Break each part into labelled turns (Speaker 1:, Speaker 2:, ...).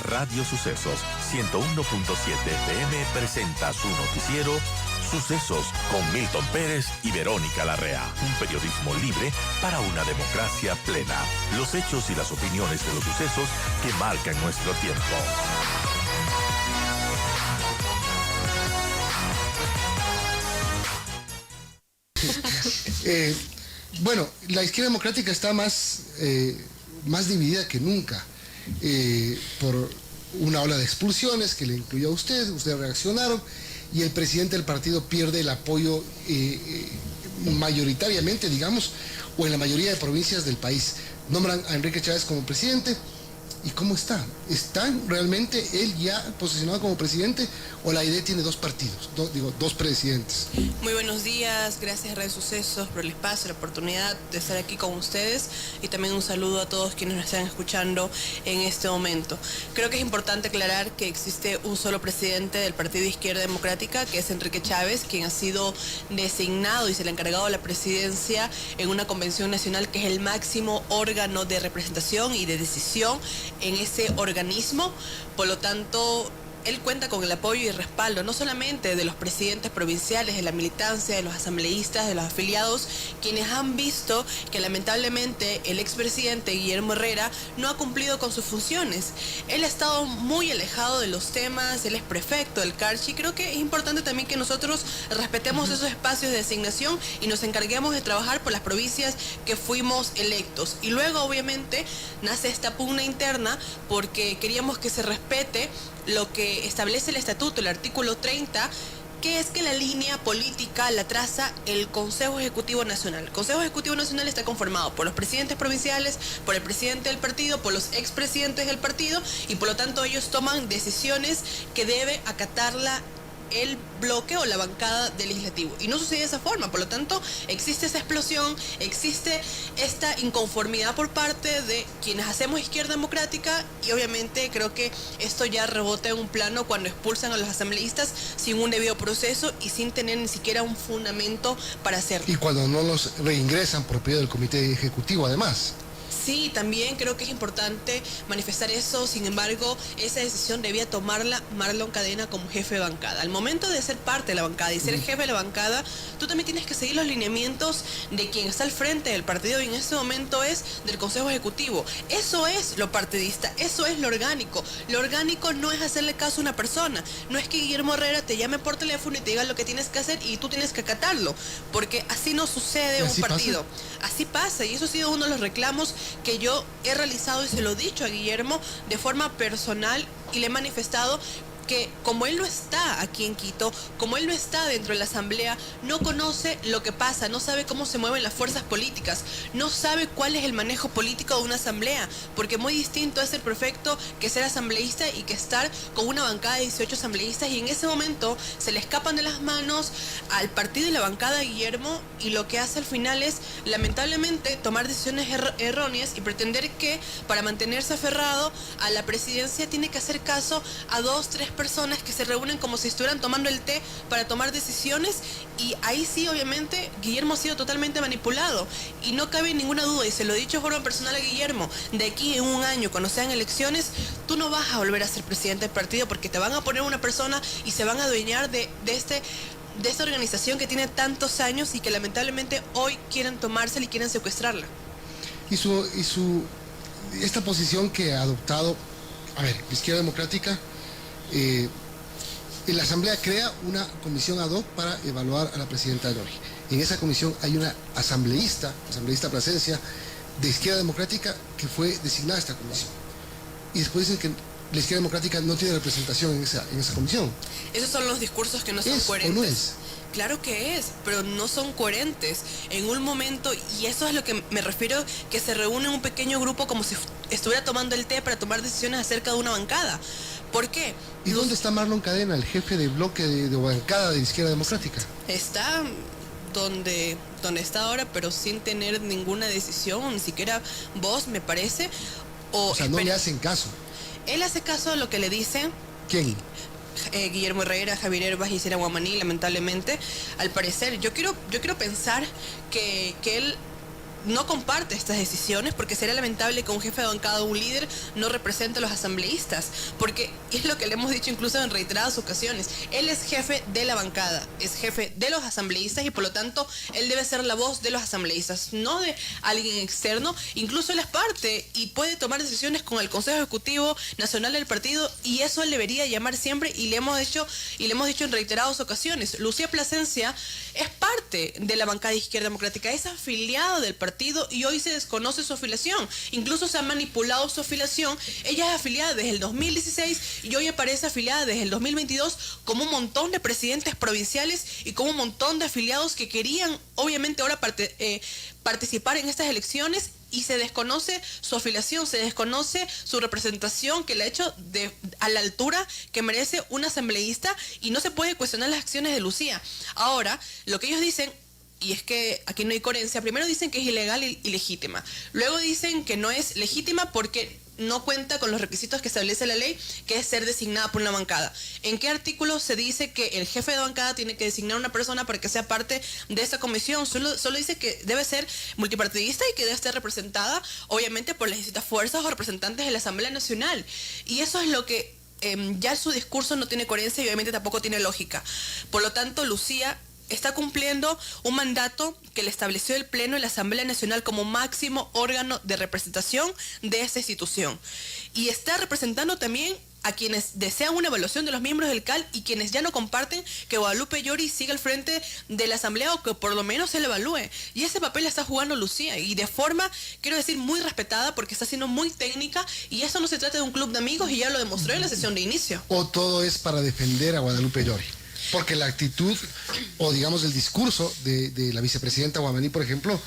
Speaker 1: Radio Sucesos 101.7 FM presenta su noticiero Sucesos con Milton Pérez y Verónica Larrea. Un periodismo libre para una democracia plena. Los hechos y las opiniones de los sucesos que marcan nuestro tiempo.
Speaker 2: Bueno, la izquierda democrática está más dividida que nunca por una ola de expulsiones que le incluyó a ustedes reaccionaron y el presidente del partido pierde el apoyo mayoritariamente, digamos, o en la mayoría de provincias del país. Nombran a Enrique Chávez como presidente. ¿Y cómo está? ¿Está realmente él ya posicionado como presidente o la idea tiene dos partidos, dos presidentes?
Speaker 3: Muy buenos días, gracias a Radio Sucesos por el espacio, la oportunidad de estar aquí con ustedes y también un saludo a todos quienes nos están escuchando en este momento. Creo que es importante aclarar que existe un solo presidente del Partido Izquierda Democrática, que es Enrique Chávez, quien ha sido designado y se le ha encargado de la presidencia en una convención nacional que es el máximo órgano de representación y de decisión en ese organismo. Por lo tanto, él cuenta con el apoyo y respaldo no solamente de los presidentes provinciales, de la militancia, de los asambleístas, de los afiliados, quienes han visto que lamentablemente el expresidente Guillermo Herrera no ha cumplido con sus funciones. Él ha estado muy alejado de los temas, él es prefecto del Carchi. Creo que es importante también que nosotros respetemos esos espacios de designación y nos encarguemos de trabajar por las provincias que fuimos electos. Y luego, obviamente, nace esta pugna interna porque queríamos que se respete lo que establece el estatuto, el artículo 30, que es que la línea política la traza el Consejo Ejecutivo Nacional. El Consejo Ejecutivo Nacional está conformado por los presidentes provinciales, por el presidente del partido, por los expresidentes del partido y por lo tanto ellos toman decisiones que debe acatarla el bloque o la bancada del legislativo. Y no sucede de esa forma, por lo tanto, existe esa explosión, existe esta inconformidad por parte de quienes hacemos izquierda democrática y obviamente creo que esto ya rebota en un plano cuando expulsan a los asambleístas sin un debido proceso y sin tener ni siquiera un fundamento para hacerlo.
Speaker 2: Y cuando no los reingresan por pedido del comité ejecutivo, además.
Speaker 3: Sí, también creo que es importante manifestar eso. Sin embargo, esa decisión debía tomarla Marlon Cadena como jefe de bancada. Al momento de ser parte de la bancada y ser el jefe de la bancada, tú también tienes que seguir los lineamientos de quien está al frente del partido y en ese momento es del Consejo Ejecutivo. Eso es lo partidista, eso es lo orgánico. Lo orgánico no es hacerle caso a una persona. No es que Guillermo Herrera te llame por teléfono y te diga lo que tienes que hacer y tú tienes que acatarlo, porque así no sucede un partido. Así pasa y eso ha sido uno de los reclamos que yo he realizado y se lo he dicho a Guillermo de forma personal y le he manifestado que como él no está aquí en Quito, como él no está dentro de la asamblea, no conoce lo que pasa, no sabe cómo se mueven las fuerzas políticas, no sabe cuál es el manejo político de una asamblea, porque muy distinto es ser prefecto que ser asambleísta y que estar con una bancada de 18 asambleístas y en ese momento se le escapan de las manos al partido y la bancada de Guillermo y lo que hace al final es lamentablemente tomar decisiones erróneas y pretender que para mantenerse aferrado a la presidencia tiene que hacer caso a 2, 3 personas que se reúnen como si estuvieran tomando el té para tomar decisiones y ahí sí obviamente Guillermo ha sido totalmente manipulado y no cabe ninguna duda y se lo he dicho de forma personal a Guillermo, de aquí en un año cuando sean elecciones tú no vas a volver a ser presidente del partido porque te van a poner una persona y se van a adueñar de esta organización que tiene tantos años y que lamentablemente hoy quieren tomársela y quieren secuestrarla.
Speaker 2: Esta posición que ha adoptado, la izquierda democrática, la Asamblea crea una comisión ad hoc para evaluar a la presidenta de hoy. En esa comisión hay una asambleísta Plasencia, de izquierda democrática, que fue designada a esta comisión. Y después dicen que la izquierda democrática no tiene representación en esa comisión.
Speaker 3: Esos son los discursos que no son coherentes. ¿O no es? Claro que es, pero no son coherentes. En un momento, y eso es lo que me refiero, que se reúne un pequeño grupo como si estuviera tomando el té para tomar decisiones acerca de una bancada. ¿Por qué?
Speaker 2: ¿Y dónde está Marlon Cadena, el jefe de bloque de bancada de izquierda democrática?
Speaker 3: Está donde está ahora, pero sin tener ninguna decisión, ni siquiera voz, me parece.
Speaker 2: O sea, no le hacen caso.
Speaker 3: Él hace caso a lo que le dicen.
Speaker 2: ¿Quién?
Speaker 3: Guillermo Herrera, Javier Herbas y Cira Guamaní, lamentablemente. Al parecer, yo quiero pensar que él no comparte estas decisiones, porque sería lamentable que un jefe de bancada o un líder no represente a los asambleístas, porque es lo que le hemos dicho incluso en reiteradas ocasiones. Él es jefe de la bancada, es jefe de los asambleístas y por lo tanto él debe ser la voz de los asambleístas, no de alguien externo. Incluso él es parte y puede tomar decisiones con el Consejo Ejecutivo Nacional del partido, y eso él debería llamar siempre, y le hemos dicho en reiteradas ocasiones. Lucía Plasencia es parte de la bancada de Izquierda Democrática, es afiliada del partido y hoy se desconoce su afiliación. Incluso se ha manipulado su afiliación. Ella es afiliada desde el 2016 y hoy aparece afiliada desde el 2022 como un montón de presidentes provinciales y como un montón de afiliados que querían obviamente ahora participar en estas elecciones, y se desconoce su afiliación, se desconoce su representación que le ha hecho a la altura que merece un asambleísta, y no se puede cuestionar las acciones de Lucía. Ahora, lo que ellos dicen, y es que aquí no hay coherencia, primero dicen que es ilegal y ilegítima, luego dicen que no es legítima porque no cuenta con los requisitos que establece la ley, que es ser designada por una bancada. ¿En qué artículo se dice que el jefe de bancada tiene que designar a una persona para que sea parte de esta comisión? Solo dice que debe ser multipartidista y que debe estar representada, obviamente, por las distintas fuerzas o representantes de la Asamblea Nacional. Y eso es lo que ya su discurso no tiene coherencia y obviamente tampoco tiene lógica. Por lo tanto, Lucía está cumpliendo un mandato que le estableció el Pleno de la Asamblea Nacional como máximo órgano de representación de esta institución. Y está representando también a quienes desean una evaluación de los miembros del CAL y quienes ya no comparten que Guadalupe Llori siga al frente de la Asamblea, o que por lo menos se le evalúe. Y ese papel la está jugando Lucía, y de forma, quiero decir, muy respetada, porque está siendo muy técnica, y eso no se trata de un club de amigos, y ya lo demostró en la sesión de inicio.
Speaker 2: ¿O todo es para defender a Guadalupe Llori? Porque la actitud, o digamos el discurso de la vicepresidenta Wamani, por ejemplo,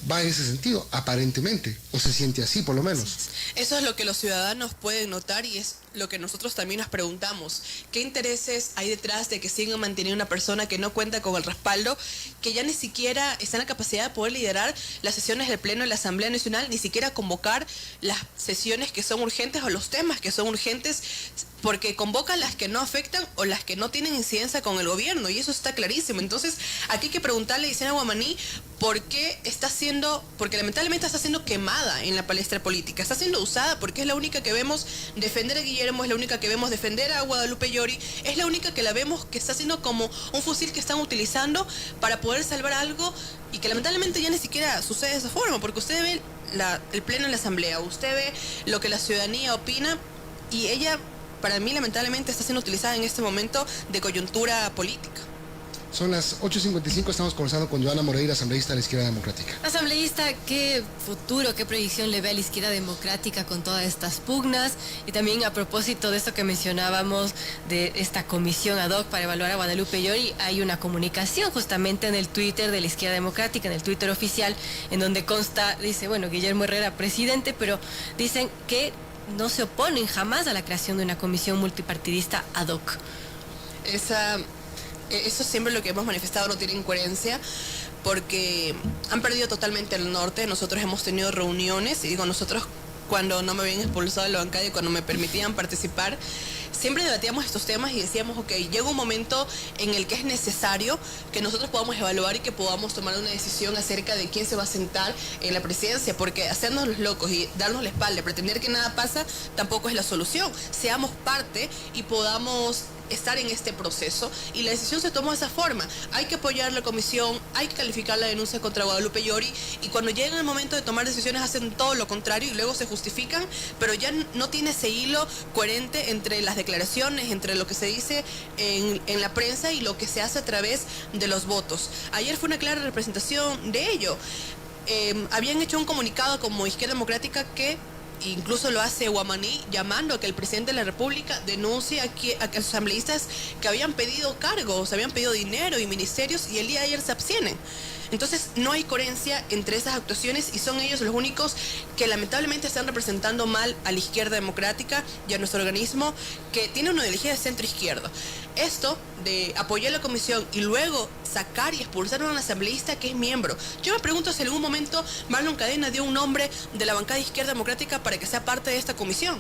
Speaker 2: va en ese sentido, aparentemente, o se siente así por lo menos.
Speaker 3: Eso es lo que los ciudadanos pueden notar, y es lo que nosotros también nos preguntamos. ¿Qué intereses hay detrás de que sigan manteniendo una persona que no cuenta con el respaldo, que ya ni siquiera está en la capacidad de poder liderar las sesiones del Pleno de la Asamblea Nacional, ni siquiera convocar las sesiones que son urgentes o los temas que son urgentes, porque convocan las que no afectan o las que no tienen incidencia con el gobierno, y eso está clarísimo? Entonces, aquí hay que preguntarle a Isena Wamani por qué porque lamentablemente está siendo quemada en la palestra política, está siendo usada porque es la única que vemos defender a Guillermo, es la única que vemos defender a Guadalupe Llori, es la única que la vemos que está siendo como un fusil que están utilizando para poder salvar algo, y que lamentablemente ya ni siquiera sucede de esa forma, porque usted ve el Pleno en la Asamblea, usted ve lo que la ciudadanía opina, y ella, para mí, lamentablemente está siendo utilizada en este momento de coyuntura política.
Speaker 2: Son las 8:55, estamos conversando con Joana Moreira, asambleísta de la Izquierda Democrática.
Speaker 4: Asambleísta, ¿qué futuro, qué proyección le ve a la Izquierda Democrática con todas estas pugnas? Y también a propósito de esto que mencionábamos, de esta comisión ad hoc para evaluar a Guadalupe Llori, hay una comunicación justamente en el Twitter de la Izquierda Democrática, en el Twitter oficial, en donde consta, dice, bueno, Guillermo Herrera, presidente, pero dicen que no se oponen jamás a la creación de una comisión multipartidista ad hoc.
Speaker 3: Eso siempre lo que hemos manifestado no tiene incoherencia, porque han perdido totalmente el norte. Nosotros hemos tenido reuniones, y digo nosotros cuando no me habían expulsado de la bancada y cuando me permitían participar, siempre debatíamos estos temas y decíamos, ok, llega un momento en el que es necesario que nosotros podamos evaluar y que podamos tomar una decisión acerca de quién se va a sentar en la presidencia, porque hacernos los locos y darnos la espalda, pretender que nada pasa, tampoco es la solución. Seamos parte y podamos estar en este proceso, y la decisión se tomó de esa forma. Hay que apoyar la comisión, hay que calificar la denuncia contra Guadalupe Llori, y cuando llega el momento de tomar decisiones hacen todo lo contrario y luego se justifican, pero ya no tiene ese hilo coherente entre las declaraciones, entre lo que se dice en la prensa y lo que se hace a través de los votos. Ayer fue una clara representación de ello. Habían hecho un comunicado como Izquierda Democrática que incluso lo hace Wamani, llamando a que el presidente de la República denuncie a los asambleístas que habían pedido cargos, habían pedido dinero y ministerios, y el día de ayer se abstienen. Entonces no hay coherencia entre esas actuaciones, y son ellos los únicos que lamentablemente están representando mal a la Izquierda Democrática y a nuestro organismo, que tiene una ideología de centro izquierdo. Esto de apoyar la comisión y luego sacar y expulsar a un asambleísta que es miembro. Yo me pregunto si en algún momento Marlon Cadena dio un nombre de la bancada de Izquierda Democrática para que sea parte de esta comisión.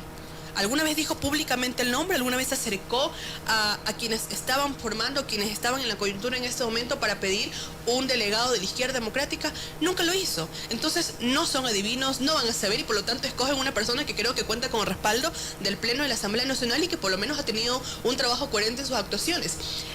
Speaker 3: ¿Alguna vez dijo públicamente el nombre? ¿Alguna vez se acercó a quienes estaban formando, quienes estaban en la coyuntura en este momento para pedir un delegado de la izquierda democrática? Nunca lo hizo. Entonces no son adivinos, no van a saber y por lo tanto escogen una persona que creo que cuenta con el respaldo del Pleno de la Asamblea Nacional y que por lo menos ha tenido un trabajo coherente en sus actuaciones.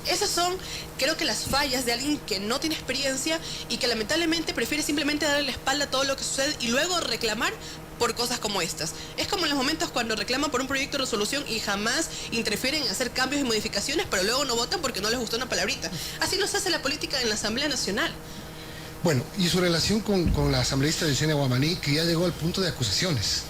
Speaker 3: Esas son, creo que las fallas de alguien que no tiene experiencia y que lamentablemente prefiere simplemente darle la espalda a todo lo que sucede y luego reclamar por cosas como estas. Es como en los momentos cuando reclaman por un proyecto de resolución y jamás interfieren en hacer cambios y modificaciones, pero luego no votan porque no les gustó una palabrita. Así no se hace la política en la Asamblea Nacional.
Speaker 2: Bueno, y su relación con la asambleísta Yesenia Guamaní, que ya llegó al punto de acusaciones.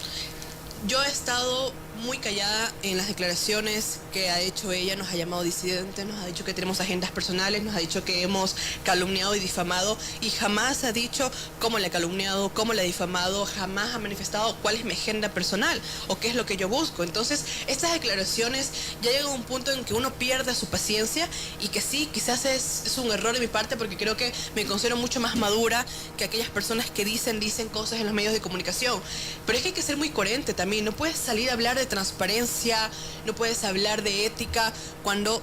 Speaker 3: Yo he estado muy callada en las declaraciones que ha hecho ella, nos ha llamado disidentes, nos ha dicho que tenemos agendas personales, nos ha dicho que hemos calumniado y difamado y jamás ha dicho cómo la ha calumniado, cómo la ha difamado, jamás ha manifestado cuál es mi agenda personal o qué es lo que yo busco. Entonces, estas declaraciones ya llegan a un punto en que uno pierde su paciencia y que sí, quizás es un error de mi parte porque creo que me considero mucho más madura que aquellas personas que dicen cosas en los medios de comunicación. Pero es que hay que ser muy coherente también, no puedes salir a hablar de transparencia, no puedes hablar de ética cuando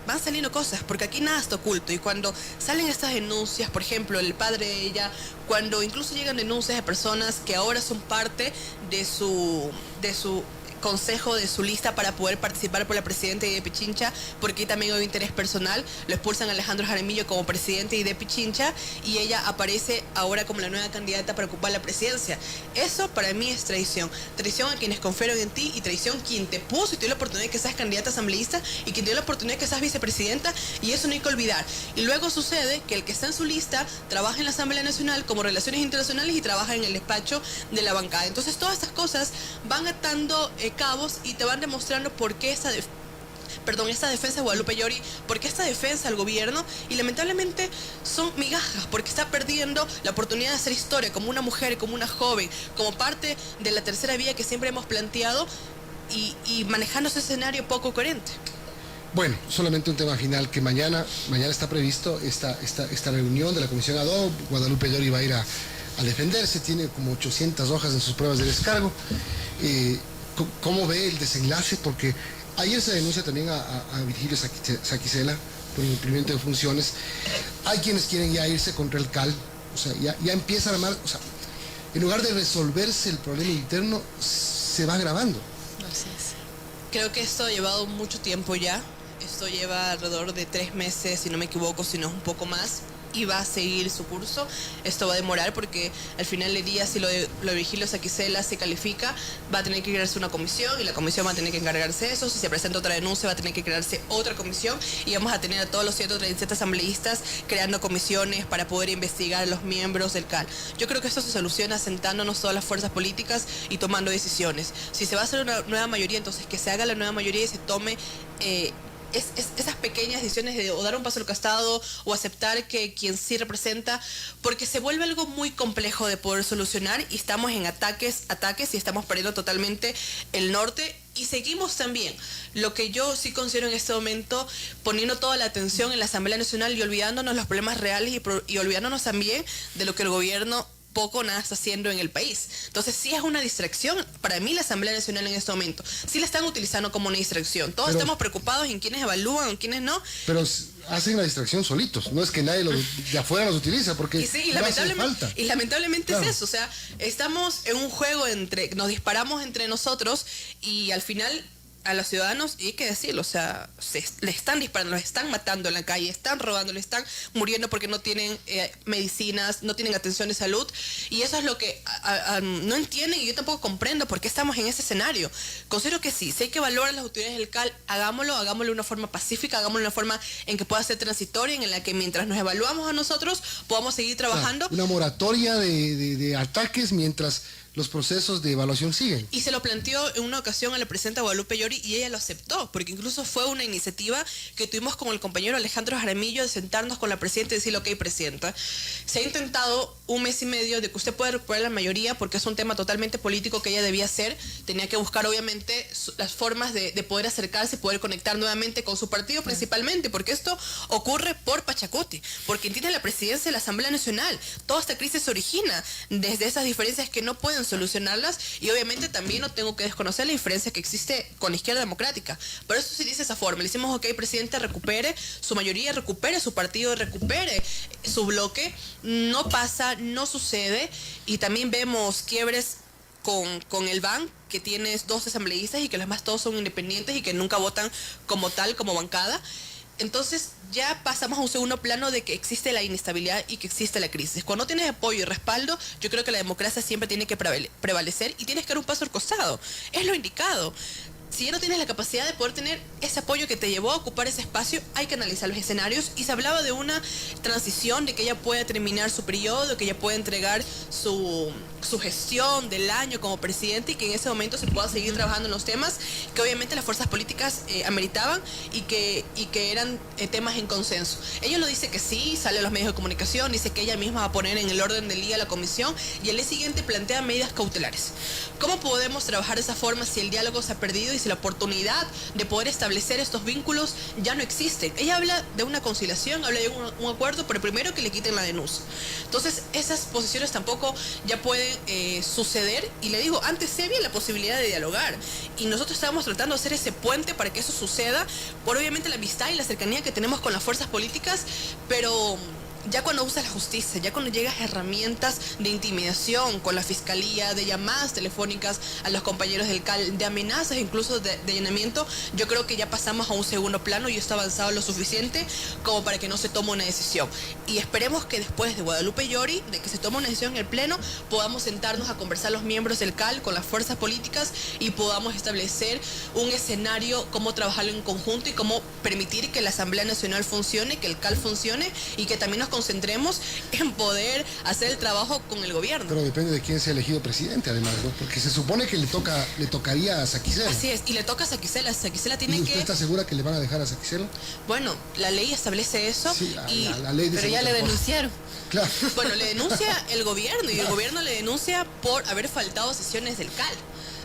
Speaker 3: van saliendo cosas, porque aquí nada está oculto y cuando salen estas denuncias, por ejemplo, el padre de ella, cuando incluso llegan denuncias de personas que ahora son parte de su consejo, de su lista para poder participar por la presidenta de Pichincha, porque también hay un interés personal, lo expulsan a Alejandro Jaramillo como presidente de Pichincha y ella aparece ahora como la nueva candidata para ocupar la presidencia. Eso para mí es traición. Traición a quienes confiaron en ti y traición quien te puso y te dio la oportunidad de que seas candidata asambleísta y quien te dio la oportunidad de que seas vicepresidenta y eso no hay que olvidar. Y luego sucede que el que está en su lista trabaja en la Asamblea Nacional como Relaciones Internacionales y trabaja en el despacho de la bancada. Entonces todas estas cosas van atando cabos y te van demostrando por qué esta defensa de Guadalupe Llori, por qué esta defensa al gobierno y lamentablemente son migajas, porque está perdiendo la oportunidad de hacer historia como una mujer, como una joven, como parte de la tercera vía que siempre hemos planteado y manejando ese escenario poco coherente.
Speaker 2: Bueno, solamente un tema final, que mañana está previsto esta reunión de la Comisión ad hoc. Guadalupe Llori va a ir a defenderse, tiene como 800 hojas en sus pruebas de descargo. ¿Cómo ve el desenlace? Porque ayer se denuncia también a Virgilio Saquicela por incumplimiento de funciones. Hay quienes quieren ya irse contra el CAL, o sea, ya empieza a armar, o sea, en lugar de resolverse el problema interno, se va agravando.
Speaker 3: Así es. Creo que esto ha llevado mucho tiempo ya. Esto lleva alrededor de 3 meses, si no me equivoco, si no es un poco más. Y va a seguir su curso. Esto va a demorar porque al final del día, si lo de Virgilio Saquicela se califica, va a tener que crearse una comisión y la comisión va a tener que encargarse de eso. Si se presenta otra denuncia, va a tener que crearse otra comisión y vamos a tener a todos los 137 asambleístas creando comisiones para poder investigar a los miembros del CAL. Yo creo que esto se soluciona sentándonos todas las fuerzas políticas y tomando decisiones. Si se va a hacer una nueva mayoría, entonces que se haga la nueva mayoría y se tome esas pequeñas decisiones de o dar un paso al costado o aceptar que quien sí representa, porque se vuelve algo muy complejo de poder solucionar y estamos en ataques y estamos perdiendo totalmente el norte y seguimos también, lo que yo sí considero en este momento, poniendo toda la atención en la Asamblea Nacional y olvidándonos los problemas reales y olvidándonos también de lo que el gobierno poco o nada está haciendo en el país. Entonces sí es una distracción. Para mí la Asamblea Nacional en este momento sí la están utilizando como una distracción. Todos estamos preocupados en quiénes evalúan o quiénes no.
Speaker 2: Pero hacen la distracción solitos. No es que nadie de afuera los utiliza porque no hace falta.
Speaker 3: Y lamentablemente claro. Es eso. O sea, estamos en un juego nos disparamos entre nosotros y al final a los ciudadanos, y hay que decirlo, o sea, le están disparando, los están matando en la calle, están robando, le están muriendo porque no tienen medicinas, no tienen atención de salud, y eso es lo que no entienden y yo tampoco comprendo por qué estamos en ese escenario. Considero que sí, si hay que evaluar a las autoridades del CAL, hagámoslo de una forma pacífica, hagámoslo de una forma en que pueda ser transitoria, en la que mientras nos evaluamos a nosotros, podamos seguir trabajando.
Speaker 2: O sea, una moratoria de ataques mientras los procesos de evaluación siguen.
Speaker 3: Y se lo planteó en una ocasión a la presidenta Guadalupe Llori y ella lo aceptó, porque incluso fue una iniciativa que tuvimos con el compañero Alejandro Jaramillo de sentarnos con la presidenta y decirle, ok, presidenta, se ha intentado 1 mes y medio de que usted pueda recuperar la mayoría porque es un tema totalmente político que ella debía hacer, tenía que buscar obviamente las formas de poder acercarse, poder conectar nuevamente con su partido principalmente, porque esto ocurre por Pachacuti, porque tiene la presidencia de la Asamblea Nacional, toda esta crisis se origina desde esas diferencias que no pueden en solucionarlas, y obviamente también no tengo que desconocer la diferencia que existe con la izquierda democrática. Por eso se dice esa forma. Le decimos, ok, presidente, recupere su mayoría, recupere su partido, recupere su bloque. No pasa, no sucede, y también vemos quiebres con el BAN, que tienes 2 asambleístas y que los demás todos son independientes y que nunca votan como tal, como bancada. Entonces ya pasamos a un segundo plano de que existe la inestabilidad y que existe la crisis. Cuando tienes apoyo y respaldo, yo creo que la democracia siempre tiene que prevalecer y tienes que dar un paso al costado. Es lo indicado. Si ya no tienes la capacidad de poder tener ese apoyo que te llevó a ocupar ese espacio, hay que analizar los escenarios, y se hablaba de una transición, de que ella pueda terminar su periodo, que ella pueda entregar su gestión del año como presidente, y que en ese momento se pueda seguir trabajando en los temas que obviamente las fuerzas políticas ameritaban y que eran temas en consenso. Ella lo dice que sí, sale a los medios de comunicación, dice que ella misma va a poner en el orden del día la comisión, y al día siguiente plantea medidas cautelares. ¿Cómo podemos trabajar de esa forma si el diálogo se ha perdido y si la oportunidad de poder establecer estos vínculos ya no existe? Ella habla de una conciliación, habla de un acuerdo, pero primero que le quiten la denuncia. Entonces, esas posiciones tampoco ya pueden suceder, y le digo, antes se había la posibilidad de dialogar, y nosotros estábamos tratando de hacer ese puente para que eso suceda, por obviamente la amistad y la cercanía que tenemos con las fuerzas políticas, pero ya cuando usas la justicia, ya cuando llegas a herramientas de intimidación con la fiscalía, de llamadas telefónicas a los compañeros del CAL, de amenazas, incluso de allanamiento, yo creo que ya pasamos a un segundo plano y esto ha avanzado lo suficiente como para que no se tome una decisión. Y esperemos que después de Guadalupe Llori, de que se tome una decisión en el Pleno, podamos sentarnos a conversar los miembros del CAL con las fuerzas políticas y podamos establecer un escenario, cómo trabajarlo en conjunto y cómo permitir que la Asamblea Nacional funcione, que el CAL funcione, y que también nos concentremos en poder hacer el trabajo con el gobierno.
Speaker 2: Pero depende de quién sea elegido presidente, además, ¿no? Porque se supone que le tocaría a Saquicela.
Speaker 3: Así es, y le toca a Saquicela. Saquicela tiene
Speaker 2: ¿Y usted
Speaker 3: que...
Speaker 2: está segura que le van a dejar a Saquicela?
Speaker 3: Bueno, la ley establece eso,
Speaker 2: Sí,
Speaker 3: y...
Speaker 2: la ley dice
Speaker 4: Pero ya le
Speaker 2: otra cosa.
Speaker 4: denunciaron.
Speaker 2: Claro.
Speaker 3: Bueno, le denuncia el gobierno, y el gobierno le denuncia por haber faltado a sesiones del CAL.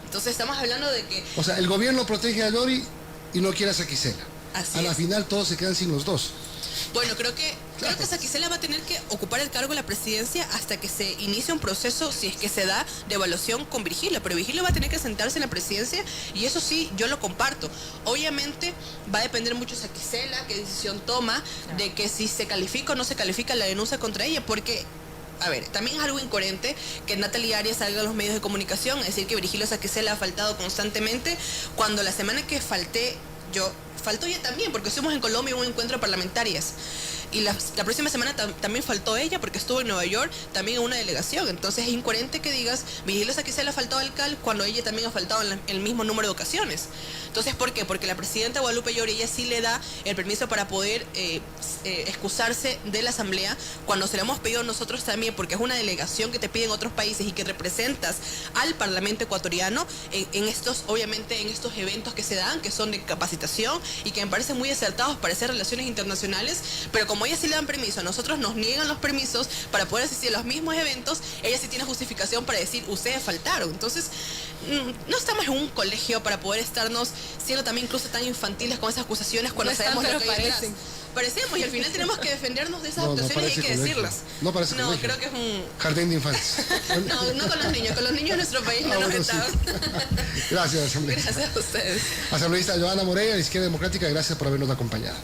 Speaker 3: Entonces estamos hablando de que...
Speaker 2: O sea, el gobierno protege a Llori y no quiere a Saquicela.
Speaker 3: Así
Speaker 2: A la
Speaker 3: es.
Speaker 2: final todos se quedan sin los dos.
Speaker 3: Bueno, creo que Saquicela va a tener que ocupar el cargo de la presidencia hasta que se inicie un proceso, si es que se da, de evaluación con Virgilio. Pero Virgilio va a tener que sentarse en la presidencia, y eso sí, yo lo comparto. Obviamente va a depender mucho de Saquicela, qué decisión toma, de que si se califica o no se califica la denuncia contra ella, porque... A ver, también es algo incoherente que Natalia Arias salga a los medios de comunicación a decir que Virgilio Saquicela ha faltado constantemente, cuando la semana que falté yo, faltó ella también, porque estuvimos en Colombia en un encuentro de parlamentarias. Y la próxima semana también faltó ella, porque estuvo en Nueva York, también en una delegación. Entonces es incoherente que digas, Virgilio Saquicela ha faltado al CAL, cuando ella también ha faltado en el mismo número de ocasiones. Entonces, ¿por qué? Porque la presidenta Guadalupe Llori, ella sí le da el permiso para poder excusarse de la asamblea, cuando se lo hemos pedido nosotros también, porque es una delegación que te piden otros países y que representas al Parlamento ecuatoriano en estos, obviamente, en estos eventos que se dan, que son de capacitación y que me parecen muy acertados para hacer relaciones internacionales, pero como ella sí le dan permiso, a nosotros nos niegan los permisos para poder asistir a los mismos eventos, ella sí tiene justificación para decir, ustedes faltaron. Entonces, no estamos en un colegio para poder estarnos siendo también incluso tan infantiles con esas acusaciones cuando
Speaker 4: No
Speaker 3: sabemos
Speaker 4: están,
Speaker 3: lo que
Speaker 4: pero
Speaker 3: hay
Speaker 4: parecen.
Speaker 3: detrás. Parecemos, y al final tenemos que defendernos de esas
Speaker 2: No, no
Speaker 3: actuaciones, y hay
Speaker 2: parece
Speaker 3: que
Speaker 2: colegio.
Speaker 3: decirlas.
Speaker 2: No parece
Speaker 3: No,
Speaker 2: colegio.
Speaker 3: creo que es un...
Speaker 2: Jardín de infantes.
Speaker 3: No, no con los niños de nuestro país no nos
Speaker 2: Bueno, sí.
Speaker 3: metamos.
Speaker 2: Gracias, asambleísta.
Speaker 3: Gracias a ustedes.
Speaker 2: Asambleísta Joana Moreira, de Izquierda Democrática, gracias por habernos acompañado.